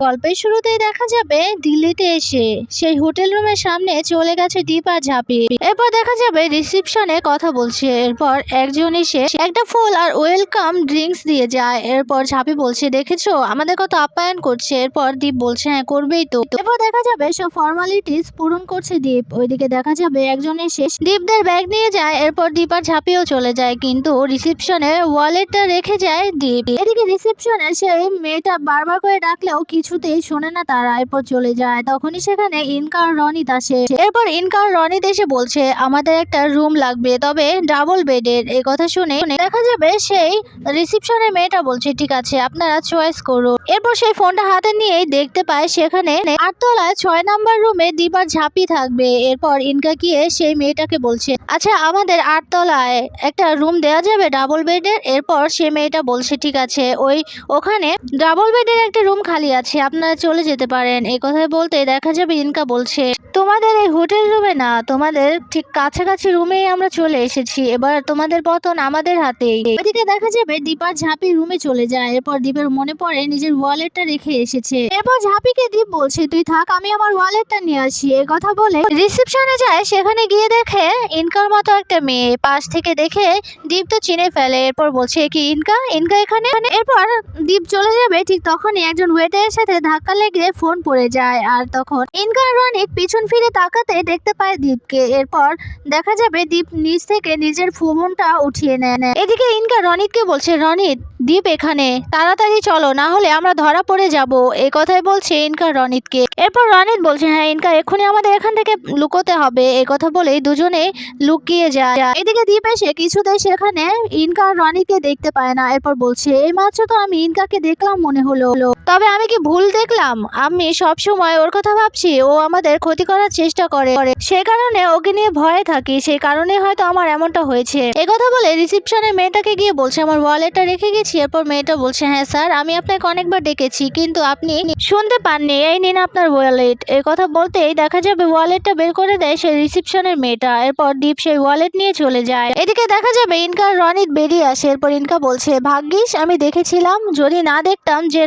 গল্পের শুরুতেই দেখা যাবে দিল্লিতে এসে সেই হোটেল রুমের সামনে চলে গেছে দীপ আর ঝাঁপি। এরপর দেখা যাবে রিসিপশনে কথা বলছে। এরপর একজন এসে একটা ফুল আর ওয়েলকাম ড্রিঙ্কস দিয়ে যায়। এরপর ঝাঁপি বলছে, দেখেছো আমাদের কত আপ্যায়ন করছে। এরপর দীপ বলছে, হ্যাঁ করবেই তো। এরপর দেখা যাবে সব ফর্মালিটিস পূরণ করছে দীপ। ওইদিকে দেখা যাবে একজন এসে দীপদের ব্যাগ নিয়ে যায়। এরপর দীপ আর ঝাঁপিও চলে যায়, কিন্তু রিসিপশনে ওয়ালেটটা রেখে যায় দীপ। এদিকে রিসিপশনে সেই মেয়েটা বারবার করে ডাকলেও কিছুতেই শোনে না তারা। এরপর চলে যায়। তখনই সেখানে ইনকা আর রনিত আসে। এরপর ইনকা আর রনিত এসে বলছে, আমাদের একটা রুম লাগবে, তবে ডাবল বেডের। এই কথা শুনে দেখা যাবে সেই রিসিপশনের মেয়েটা বলছে, ঠিক আছে আপনারা চয়েস করুন। এরপর সেই ফোনটা হাতে নিয়েই দেখতে পায় সেখানে 8 তলায় 6 নাম্বার রুমে দীপ আর ঝাঁপি থাকবে। এরপর ইনকা গিয়ে সেই মেয়েটাকে বলছে, আচ্ছা আমাদের 8 তলায় একটা রুম দেওয়া যাবে ডাবল বেডের। এরপর সে মেয়েটা বলছে, ঠিক আছে ওখানে ডাবল বেডের একটা রুম খালি আছে, আপনারা চলে যেতে পারেন। এই কথা বলতে দেখা যাবে ইনকা বলছে, তোমাদের এই হোটেল রুমে না, তোমাদের ঠিক কাছাকাছি রুমেই আমরা চলে এসেছি, এবার তোমাদের পতন আমাদের হাতেই। ওইদিকে দেখা যাবে দীপ আর ঝাঁপি রুমে চলে যায়। এরপর দীপের মনে পড়ে নিজের ওয়ালেটটা রেখে এসেছে। এরপর ঝাঁপিকে দীপ বলছে, তুই থাক, আমি আমার ওয়ালেটটা নিয়ে আসি। এই কথা বলে রিসেপশনে যায়। সেখানে গিয়ে দেখে ইনকার মতো একটা মেয়ে। পাশ থেকে দেখে দীপ তো চিনে ফেলে। এরপর বলছে, কি ইনকা এখানে। এরপর দীপ চলে যাবে, ঠিক তখনই একজন ওয়েটারের সাথে ধাক্কা লেগে ফোন পড়ে যায়। আর তখন ইনকা আর রনিত পিছন ফিরে তাকাতে দেখতে পায় দীপকে। এরপর দেখা যাবে দীপ নিচ থেকে নিজের ফোনটা উঠিয়ে নেয়। এদিকে ইনকা রনিতকে বলছে, রনিত দীপ এখানে, তাড়াতাড়ি চলো, না হলে আমরা ধরা পড়ে যাব। এই কথাই বলছে ইনকা রনিতকে। এরপর রনিত বলছে, হ্যাঁ ইনকা এক্ষুনি আমাদের এখান থেকে লুকোতে হবে। এই কথা বলেই দুজনে লুকিয়ে যায়। এদিকে দীপ এসে কিছুতেই সেখানে ইনকা আর রনিতকে দেখতে পায় না। এরপর বলছে, এই মাত্র তো আমি ইনকাকে দেখলাম মনে হলো, তবে আমি কি ভুল দেখলাম? আমি সব সময় ওর কথা ভাবছি, ও আমাদের ক্ষতি করার চেষ্টা করে, সে কারণে ওকে নিয়ে ভয়ে থাকি, সেই কারণে হয়তো আমার এমনটা হয়েছে। কথা বলে রিসেপশনের মেয়েটাকে গিয়ে বলছে, আমার ওয়ালেটটা রেখে গেছি। এরপর মেয়েটা বলছে, হ্যাঁ স্যার আমি আপনাকে অনেকবার ডেকেছি, কিন্তু আপনি শুনতে পাননি, এই নিন আপনার ওয়ালেট। এই কথা বলতেই দেখা যাবে ওয়ালেটটা বের করে দেয় সেই রিসেপশনের মেয়েটা। এরপর দীপ সেই ওয়ালেট নিয়ে চলে যায়। এদিকে দেখা যাবে ইনকা আর রনিত বেরিয়ে আসে। এরপর ইনকা বলছে, ভাগ্যিস আমি দেখেছিলাম, যদি না দেখতাম যে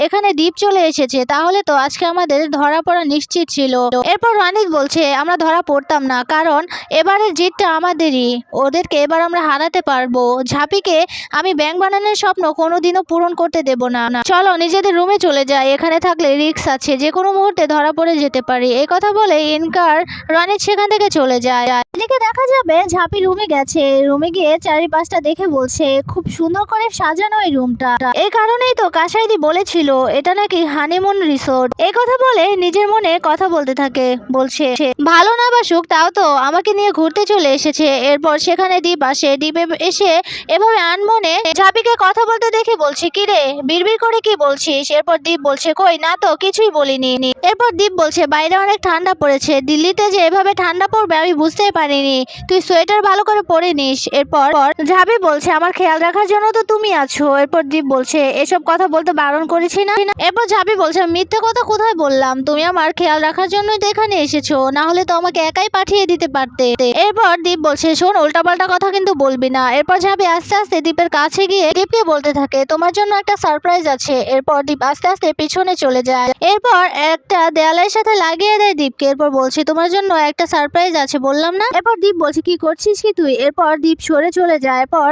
এখানে দীপ চলে এসেছে, তাহলে তো আজকে আমাদের ধরা পড়া নিশ্চিত ছিল। এরপর রনিত বলছে, আমরা ধরা পড়তাম না, কারণ এবারের জিতটা আমাদেরই, ওদেরকে এবার আমরা হারাতে পারবো। ঝাঁপিকে আমি ব্যাংক বানানোর স্বপ্ন কোনোদিনও পূরণ করতে দেব না। চলো নিজেদের রুমে চলে যাই, এখানে থাকলে রিস্ক আছে, যে কোনো মুহূর্তে ধরা পড়ে যেতে পারি। এই কথা বলে ইনকার রনিত সেখান থেকে চলে যায়। এদিকে দেখা যাবে ঝাঁপি রুমে গেছে। রুমে গিয়ে চারিপাশটা দেখে বলছে, খুব সুন্দর করে সাজানো এই রুমটা, এই কারণেই তো কাসাইদি বলেছিল এটা নাকি হানিমুন রিসোর্ট। এই কথা বলে নিজের মনে কথা বলতে থাকে, বলছে ভালো না বাসুক, তাও তো আমাকে নিয়ে ঘুরতে চলে এসেছে। এরপর সেখানে দীপ আসে। দীপ এসে এভাবে আনমনে ঝাঁপিকে কথা বলতে দেখে বলছে, কি রে বিড়বিড় করে কি বলছিস? এরপর দীপ বলছে, কই না তো, কিছুই বলিনি। এরপর দীপ বলছে, বাইরে অনেক ঠান্ডা পড়েছে, দিল্লিতে যে এভাবে ঠান্ডা পড়বে আমি বুঝতেই পারিনি, তুই সোয়েটার ভালো করে পরে নিস। এরপর ঝাঁপি বলছে, আমার খেয়াল রাখার জন্য তো তুমি আছো। এরপর দীপ বলছে, এসব কথা বলতে বারণ করেছি না। এরপর ঝাঁপি বলছে, মিথ্যে কথা কোথায় বললাম, তুমি আমার খেয়াল রাখার জন্যই তো এখানে এসেছো, না হলে তো আমাকে একাই পাঠিয়ে দিতে পারতে। এরপর দীপ বলছে, শোন উল্টাপাল্টা কথা কিন্তু বলবি না। এরপর ঝাঁপি আস্তে আস্তে দীপের কাছে গিয়ে দীপকে বলতে থাকে, তোমার জন্য একটা সারপ্রাইজ আছে। এরপর দীপ আস্তে আস্তে পিছনে চলে যায়। এরপর একটা দেয়ালের সাথে লাগিয়ে দেয় দীপকে। এরপর বলছে, তোমার জন্য একটা সারপ্রাইজ আছে বললাম না। এরপর দীপ বলছে, কি করছিস কি তুই? এরপর দীপ সরে চলে যায়। এরপর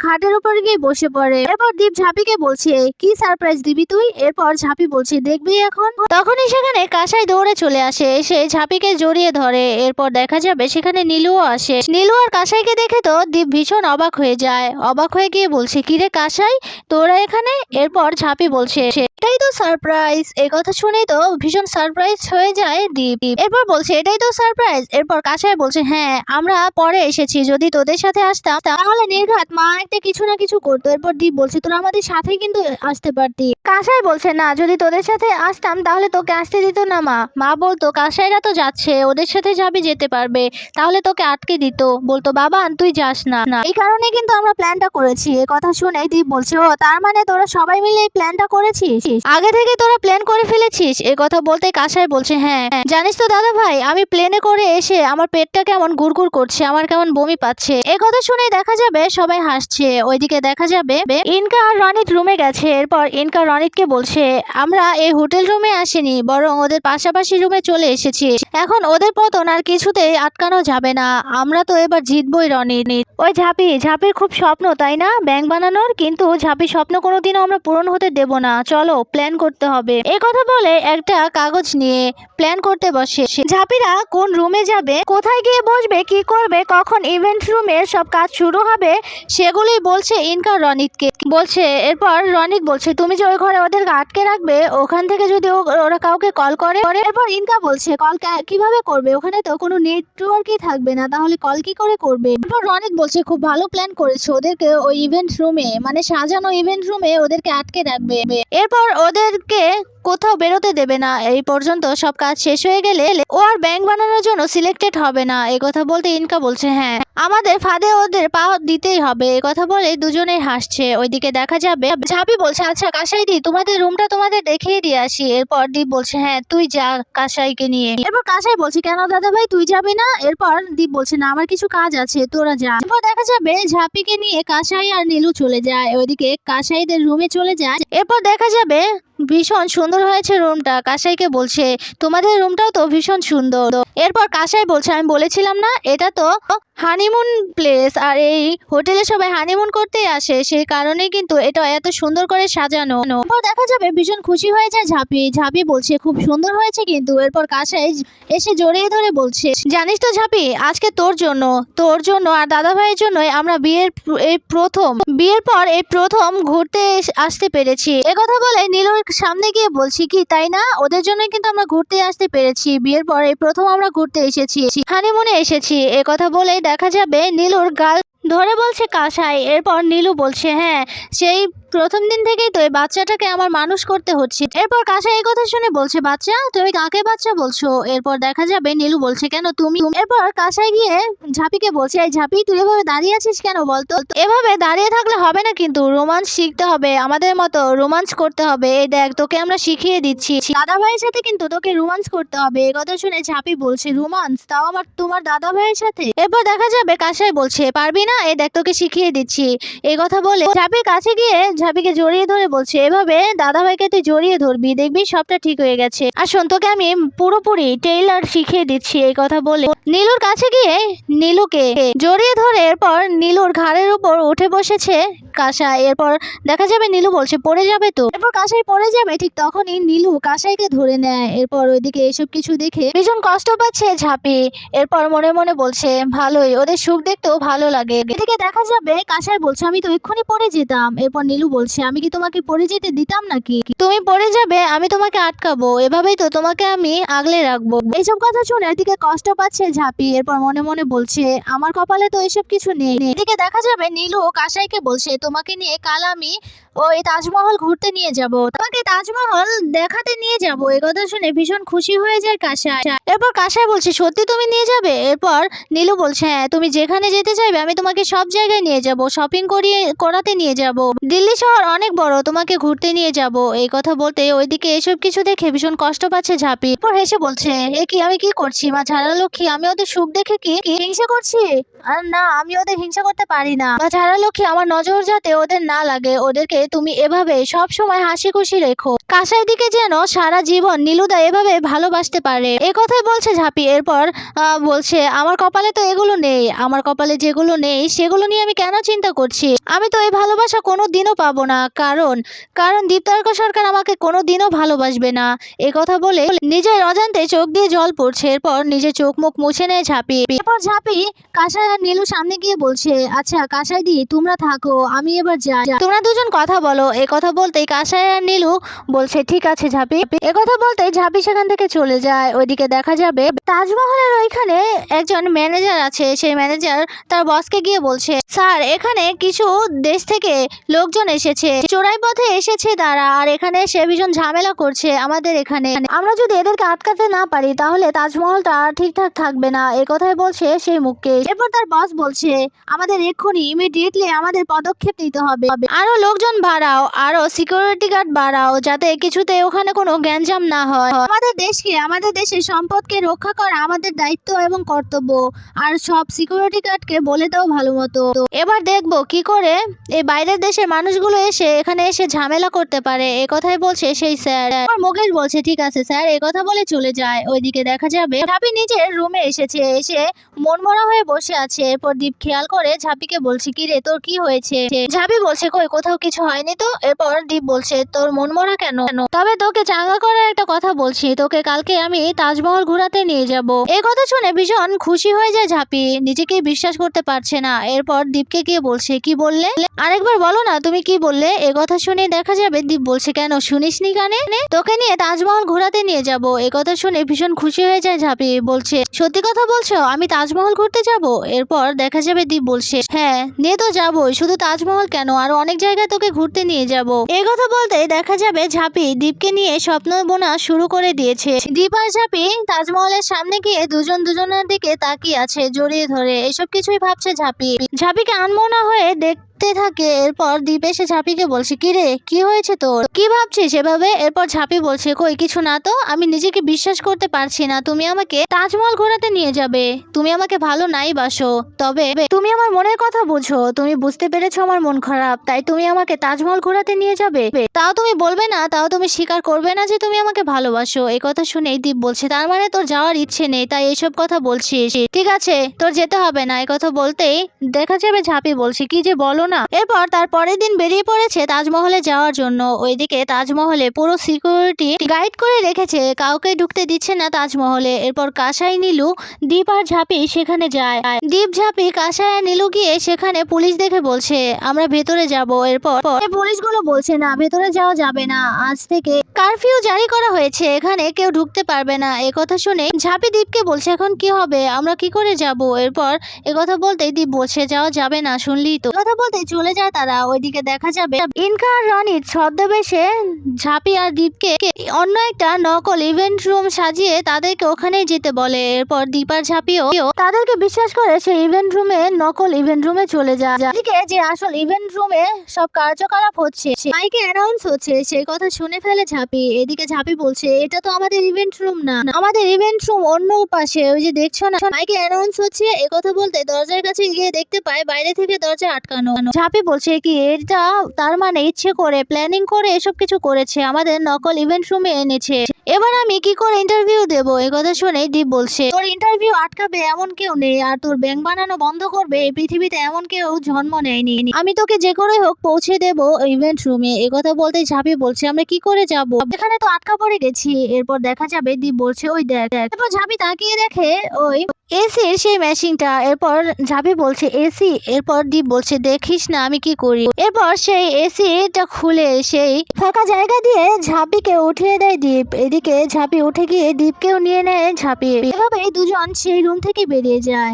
খাটের উপর গিয়ে বসে পড়ে। এরপর দীপ ঝাঁপিকে বলছে, কি সারপ্রাইজ দিবি তুই? এরপর ঝাঁপি বলছে, দেখবি এখন। তখনই সেখানে কাসাই দৌড়ে চলে আসে, এসে ঝাঁপিকে জড়িয়ে ধরে। এরপর দেখা যাবে সেখানে নীলুও আসে। নীলু আর কাসাইকে দেখে তো দীপ ভীষণ অবাক হয়ে যায়। অবাক হয়ে গিয়ে বলছে, কিরে কাসাই তোরা এখানে? এরপর ঝাঁপি বলছে, এটাই তো সারপ্রাইজ। এই কথা শুনেই তো ভীষণ সারপ্রাইজ হয়ে যায় দীপ। এরপর বলছে, এটাই তো সারপ্রাইজ। এরপর কাসাই বলছে, হ্যাঁ আমরা পরে এসেছি, যদি তোদের সাথে আসতাম তাহলে নির্ঘাত মা একটা কিছু না কিছু করতো। এরপর দীপ বলছে, তোরা আমাদের সাথেই কিন্তু আসতে পারতি। কাসাই বলছে, না যদি তোদের সাথে আসতাম তাহলে তোকে আসতে দিত না মা। মা বলতো কাসাইরা তো যাচ্ছে, ওদের সাথে যাবি যেতে পারবে, তাহলে তোকে আটকে দিত, বলতো বাবা তুই যাস না। এই কারণে কিন্তু আমরা প্ল্যানটা করেছি। এই কথা শুনে দীপ দীপ বলছে, ও তার মানে তোরা সবাই মিলে এই প্ল্যানটা করেছিস, আগে থেকে তোরা প্ল্যান করে ফেলেছিস। এ কথা বলতে কাসাই বলছে, হ্যাঁ জানিস তো দাদা ভাই, আমি প্লেনে করে এসে আমার পেটটা কেমন গুড়গুড় করছে, আমার কেমন বমি পাচ্ছে। এ কথা শুনে দেখা যাবে সবাই হাসছে। ওইদিকে দেখা যাবে ইনকা আর রনিত রুমে গেছে। এরপর ইনকা রনিতকে বলছে, আমরা এই হোটেল রুমে আসিনি, বরং ওদের পাশাপাশি রুমে চলে এসেছি। এখন ওদের পতন আর কিছুতেই আটকানো যাবে না, আমরা তো এবার জিতবই রনিত। ওই ঝাঁপির খুব স্বপ্ন তাই না ব্যাংক বানানোর, কিন্তু ঝাঁপির স্বপ্ন কোনোদিনও আমরা পূরণ হতে দেব না, চলো প্ল্যান করতে হবে। এ কথা বলে একটা কাগজ নিয়ে প্ল্যান করতে বসে। ঝাঁপিরা কোন রুমে যাবে, কোথায় গিয়ে বসবে, কি করবে, কখন ইভেন্ট রুমের সব কাজ শুরু হবে, সেগুলোই বলছে ইনকা রনিতকে বলছে। এরপর রনিত বলছে, তুমি যে ওই ঘরে ওদেরকে আটকে রাখবে, ওখান থেকে যদি ওরা কাউকে কল করে। এরপর ইনকা বলছে, কল কিভাবে করবে, ওখানে তো কোনো নেটওয়ার্কই থাকবে না, তাহলে কল কি করে করবে। এরপর রনিত বলছে, খুব ভালো প্ল্যান করেছে, ওদেরকে ওই ইভেন্ট রুমে, মানে সাজানো ইভেন্ট রুমে ওদেরকে আটকে রাখবে। এরপর ওদেরকে কোথাও বেরোতে দেবে না, এই পর্যন্ত সব কাজ শেষ হয়ে গেলে ও আর ব্যাংক বানানোর জন্য সিলেক্টেড হবে না। এই কথা বলতে ইনকা বলছে, হ্যাঁ আমাদের ফাঁদে ওদের পা দিতেই হবে। এই কথা বলে দুজনেই হাসছে। ওইদিকে দেখা যাবে ঝাঁপি বলছে, আচ্ছা কাসাইদি, তোমাদের রুমটা তোমাদের দেখিয়ে দিয়ে আসি। এরপর দীপ বলছে, হ্যাঁ তুই যা কাসাইকে নিয়ে। এরপর কাসাই বলছে, কেন দাদা ভাই তুই যাবি না? এরপর দীপ বলছে, না আমার কিছু কাজ আছে, তোরা যা। এরপর দেখা যাবে ঝাঁপিকে নিয়ে কাসাই আর নীলু চলে যায়, ওইদিকে কাসাইদের রুমে চলে যায়। এরপর দেখা যাবে ভীষণ সুন্দর হয়েছে রুমটা। কাসাইকে বলছে, তোমাদের রুমটাও তো ভীষণ সুন্দর। এরপর কাসাই বলছে, আমি বলেছিলাম না এটা তো হানিমুন প্লেস, আর এই হোটেলে সবাই হানিমুন করতেই আসে, সেই কারণেই কিন্তু এটা এত সুন্দর করে সাজানো। এরপর দেখা যাবে ভীষণ খুশি হয়ে যায় ঝাঁপি বলছে, খুব সুন্দর হয়েছে কিন্তু। এরপর কাসাই এসে জড়িয়ে ধরে বলছে, জানিস তো ঝাঁপি, আজকে তোর জন্য আর দাদা ভাইয়ের জন্যই আমরা বিয়ের পর এই প্রথম ঘুরতে আসতে পেরেছি। একথা বলে নীলুর সামনে গিয়ে বলছি, কি তাই না, ওদের জন্য কিন্তু আমরা ঘুরতে আসতে পেরেছি, বিয়ের পর এই প্রথম আমরা ঘুরতে এসেছি, হানিমুনে এসেছি। এ কথা বলে দেখা যাবে নীলুর গাল ধরে বলছে কাসাই। এরপর নীলু বলছে, হ্যাঁ সেই প্রথম দিন থেকেই তো এই বাচ্চাটাকে আমার মানুষ করতে হচ্ছে। এরপর কাসাই এই কথা শুনে বলছে, বাচ্চা, তুমি কাকে বাচ্চা বলছো? এরপর দেখা যাবে নীলু বলছে, কেন তুমি? এরপর কাসাই গিয়ে ঝাঁপিকে বলছে, এই ঝাঁপি, তুই এভাবে দাঁড়িয়ে আছিস কেন বলতো? এভাবে দাঁড়িয়ে থাকলে হবে না, কিন্তু রোমান্স শিখতে হবে, আমাদের মতো রোমান্স করতে হবে। এই দেখ, তোকে আমরা শিখিয়ে দিচ্ছি, দাদা ভাইয়ের সাথে কিন্তু তোকে রোমান্স করতে হবে। এই কথা শুনে ঝাঁপি বলছে, রোমান্স, তাও আমার তোমার দাদা ভাইয়ের সাথে? এরপর দেখা যাবে কাসাই বলছে, পারবি না, এই দেখ তোকে শিখিয়ে দিচ্ছি। এই কথা বলে ঝাঁপির কাছে গিয়ে ঝাঁপিকে জড়িয়ে ধরে বলছে, এভাবে দাদা ভাইকে তুই জড়িয়ে ধরবি, দেখবি সবটা ঠিক হয়ে গেছে। আর শোন, তোকে আমি পুরোপুরি টেইলার শিখিয়ে দিচ্ছি। এই কথা বলে নীলুর কাছে গিয়ে নীলুকে জড়িয়ে ধরে এরপর নীলুর ঘাড়ের উপর উঠে বসেছে কাসাই। এরপর দেখা যাবে নীলু বলছে, পড়ে যাবে তো। এরপর কাসাই পড়ে যাবে, ঠিক তখনই নীলু কাসাইকে ধরে নেয়। এরপর ওইদিকে এসব কিছু দেখে ভীষণ কষ্ট পাচ্ছে ঝাঁপি। এরপর মনে মনে বলছে, ভালোই, ওদের সুখ দেখতেও ভালো লাগে। এদিকে দেখা যাবে কাসাই বলছে, আমি তো এক্ষুনি পড়ে যেতাম। এরপর নীলু বলছে, আমি কি তোমাকে পড়ে যেতে দিতাম নাকি? তুমি পড়ে যাবে, আমি তোমাকে আটকাবো, এভাবেই তো তোমাকে আমি আগলে রাখবো। এইসব কথা শুনে এদিকে কষ্ট পাচ্ছে ঝাঁপি। এরপর মনে মনে বলছে, আমার কপালে তো এসব কিছু নেই। এদিকে দেখা যাবে নীলু কাসাইকে বলছে, তোমাকে নিয়ে কাল আমি ওই তাজমহল ঘুরতে নিয়ে যাব, তোমাকে তাজমহল দেখাতে নিয়ে যাব। এই কথা শুনে ভীষণ খুশি হয়ে যায় কাসাই। এরপর কাসাই বলছে, সত্যি তুমি নিয়ে যাবে? এরপর নীলু বলছে, হ্যাঁ, তুমি যেখানে যেতে চাইবে আমি তোমাকে সব জায়গায় নিয়ে যাব, শপিং করাতে নিয়ে যাব, দিল্লি শহর অনেক বড়, তোমাকে ঘুরতে নিয়ে যাব। এই কথা বলতে ওইদিকে এসব কিছু দেখে ভীষণ কষ্ট পাচ্ছে ঝাঁপি। এরপর হেসে বলছে, এ কি, আমি কি করছি মা ঝাড়া লক্ষ্মী, আমি ওদের সুখ দেখে কি হিংসা করছি? আর না, আমি ওদের হিংসা করতে পারি না মা ঝাড়া লক্ষ্মী, আমার নজর যাতে ওদের না লাগে, ওদেরকে তুমি এভাবে সব সময় হাসি খুশি রেখো। কাসাই দিকে যেন সারা জীবন নীলুদা এভাবে ভালোবাসতে পারে। এই কথাই বলছে ঝাঁপি। এরপর বলছে, আমার কপালে তো এগুলো নেই, আমার কপালে যেগুলো নেই সেগুলো নিয়ে আমি কেন চিন্তা করছি? আমি তো এই ভালোবাসা কোনো দিনও পাবো না, কারণ দীপ্তার্ক সরকার আমাকে কোনো দিনও ভালোবাসবে না। এই কথা বলে নিজের অজান্তে চোখ দিয়ে জল পড়ছে। এরপর নিজের চোখ মুখ মুছে নেয় ঝাঁপি। এরপর ঝাঁপি কাসাই আর নীলু সামনে গিয়ে বলছে, আচ্ছা কাসাই দি, তোমরা থাকো, আমি এবার যাই, তোমরা দুজন কথা কথা বলো। এ কথা বলতেই কাসাই আর নীলু বলছে ঠিক আছে ঝাঁপি। এ কথা বলতেই ঝাঁপি সেখান থেকে চলে যায়। ওইদিকে দেখা যাবে তাজমহলের ওইখানে একজন ম্যানেজার আছে। সেই ম্যানেজার তার বসকে গিয়ে বলছে, স্যার এখানে কিছু দেশ থেকে লোকজন এসেছে, চোরাই পথে এসেছে তারা, আর এখানে এসে ভীষণ ঝামেলা করছে আমাদের এখানে। আমরা যদি এদেরকে আটকাতে না পারি তাহলে তাজমহলটা আর ঠিকঠাক থাকবে না। এ কথাই বলছে সেই মুকেশ। এরপর তার বস বলছে আমাদের এক্ষুনি ইমিডিয়েটলি আমাদের পদক্ষেপ নিতে হবে, আরো লোকজন বাড়াও, আরো সিকিউরিটি গার্ড বাড়াও, যাতে কিছুতে ওখানে কোনো গ্যাঞ্জাম না হয়। আমাদের দেশকে, আমাদের দেশের সম্পদকে রক্ষা করা আমাদের দায়িত্ব এবং কর্তব্য। আর সব সিকিউরিটি গার্ডকে বলে দাও ভালো মতো। এবার দেখবো কি করে এই বাইরের দেশের মানুষগুলো এসে এখানে এসে ঝামেলা করতে পারে। এ কথাই বলছে সেই স্যার। মুকেশ বলছে ঠিক আছে স্যার। এ কথা বলে চলে যায়। ওইদিকে দেখা যাবে ঝাঁপি নিজের রুমে এসেছে, এসে মনমরা হয়ে বসে আছে। এরপর দীপ খেয়াল করে ঝাঁপিকে বলছে কি রে তোর কি হয়েছে? ঝাঁপি বলছে কই কোথাও কিছু হয়নি তো। এরপর দীপ বলছে তোর মনমরা কেন? তবে তোকে চাঙ্গা করার একটা কথা বলছি, তোকে কালকে আমি তাজমহল ঘোরাতে নিয়ে যাব। এই কথা শুনে ভীষণ খুশি হয়ে যায় ঝাঁপি, নিজেকে বিশ্বাস করতে পারছে না। এরপর দীপকে গিয়ে বলছে কি বললে, আরেকবার বলো না তুমি কি বললে? এ কথা শুনে দেখা যাবে দীপ বলছে কেন শুনিসনি কানে? তোকে নিয়ে তাজমহল ঘোরাতে নিয়ে যাব। এ কথা শুনে ভীষণ খুশি হয়ে যায় ঝাঁপি, বলছে সত্যি কথা বলছো আমি তাজমহল ঘুরতে যাব? এরপর দেখা যাবে দীপ বলছে হ্যাঁ নিয়ে তো যাবোই, শুধু তাজমহল কেন আরো অনেক জায়গায় তোকে ঘুরতে নিয়ে যাব। এই কথা বলতে দেখা যাবে ঝাঁপি দীপকে নিয়ে স্বপ্ন বোনা শুরু করে দিয়েছে। দীপ আর ঝাঁপি তাজমহলের সামনে গিয়ে দুজন দুজনের দিকে তাকিয়ে আছে জড়িয়ে ধরে। এসব কিছুই ভাবছে ঝাঁপি। ঝাঁপিকে আনমনা হয়ে দেখতে থাকে। এরপর দীপ এসে ঝাঁপিকে বলছে কি রে কি হয়েছে তোর, কি ভাবছিস এভাবে? এরপর ঝাঁপি বলছে কই কিছু না তো, আমি নিজেকে বিশ্বাস করতে পারছি না তুমি আমাকে তাজমহল ঘোরাতে নিয়ে যাবে। তুমি আমাকে ভালো নাই বাসো, তবে তুমি আমার মনের কথা বুঝো। তুমি বুঝতে পেরেছো আমার মন খারাপ, তাই তুমি আমাকে তাজমহল ঘোরাতে নিয়ে যাবে। তাও তুমি বলবে না, তাও তুমি স্বীকার করবে না যে তুমি আমাকে ভালোবাসো। এই কথা শুনেই দীপ বলছে তার মানে তোর যাওয়ার ইচ্ছে নেই, তাই এইসব কথা বলছিস। ঠিক আছে তোর যেতে হবে না। এই কথা বলতেই দেখা যাবে ঝাঁপি বলছে কি যে বলো না। এরপর তার পরের দিন বেরিয়ে পড়েছে তাজমহলে যাওয়ার জন্য। ওইদিকে তাজমহলে পুরো সিকিউরিটি গাইড করে রেখেছে, কাউকে ঢুকতে দিচ্ছে না তাজমহলে। এরপর কাসাই নীলু দীপ আর ঝাঁপি সেখানে যায়। দীপ ঝাঁপি কাসাই আর নীলু গিয়ে সেখানে পুলিশ দেখে বলছে আমরা ভেতরে যাব। এরপর পুলিশগুলো বলছে না ভেতরে যাওয়া যাবে না, আজ থেকে কারফিউ জারি করা হয়েছে, এখানে কেউ ঢুকতে পারবে না। এ কথা শুনে ঝাঁপি দীপকে বলছে এখন কি হবে, আমরা কি করে যাব? এরপর এ কথা বলতেই দীপ বলছে যাওয়া যাবে না, শুনলি তো। কথা বলতে চলে যায় তারা। ওইদিকে দেখা যাবে ইনকা আর রনির ছদ্মবেশে ঝাঁপি আর দীপকে অন্য একটা নকল ইভেন্ট রুম সাজিয়ে তাদেরকে ওখানেই যেতে বলে। এরপর দীপ আর ঝাঁপিও তাদেরকে বিশ্বাস করে সেই ইভেন্ট রুমে, নকল ইভেন্ট রুমে চলে যায়। এদিকে যে আসল ইভেন্ট রুমে সব কার্যকলাপ হচ্ছে, মাইকে অ্যানাউন্স হচ্ছে, সেই কথা শুনে ফেলে ঝাঁপি। এদিকে ঝাঁপি বলছে এটা তো আমাদের ইভেন্ট রুম না, আমাদের ইভেন্ট রুম অন্য পাশে, ওই যে দেখছো না মাইকে অ্যানাউন্স হচ্ছে। এ কথা বলতে দরজার কাছে গিয়ে দেখতে পায় বাইরে থেকে দরজা আটকানো। ঝাঁপি বলছে কি এটা তার মানে ইচ্ছে করে প্ল্যানিং করে এসব কিছু করেছে, আমাদের নকল ইভেন্ট রুমে এনেছে। এবার আমি কি করে ইন্টারভিউ দেব? এই কথা শুনে দীপ বলছে তোর ইন্টারভিউ আটকাবে এমন কেউ নেই, আর তোর ব্যাংক বানানো বন্ধ করবে এই পৃথিবীতে এমন কেউ জন্ম নেয়নি। আমি তোকে যে করে হোক পৌঁছে দেব ইভেন্ট রুমে। এই কথা বলতে ঝাঁপি বলছে আমরা কি করে যাব, এখানে তো আটকা পড়ে গেছি। এরপর দেখা যাবে দীপ বলছে ওই দেখ। এরপর ঝাঁপি তাকিয়ে দেখে ওই এসির সেই মেশিনটা। এরপর ঝাঁপি বলছে এসি? এরপর দীপ বলছে দেখিস না আমি কি করি। এরপর সেই এসিটা খুলে সেই ফাঁকা জায়গা দিয়ে ঝাঁপিকে উঠিয়ে দেয় দীপ। এদিকে ঝাঁপি উঠে গিয়ে দীপকেও নিয়ে নেয় ঝাঁপি। এভাবে দুজন সেই রুম থেকে বেরিয়ে যায়।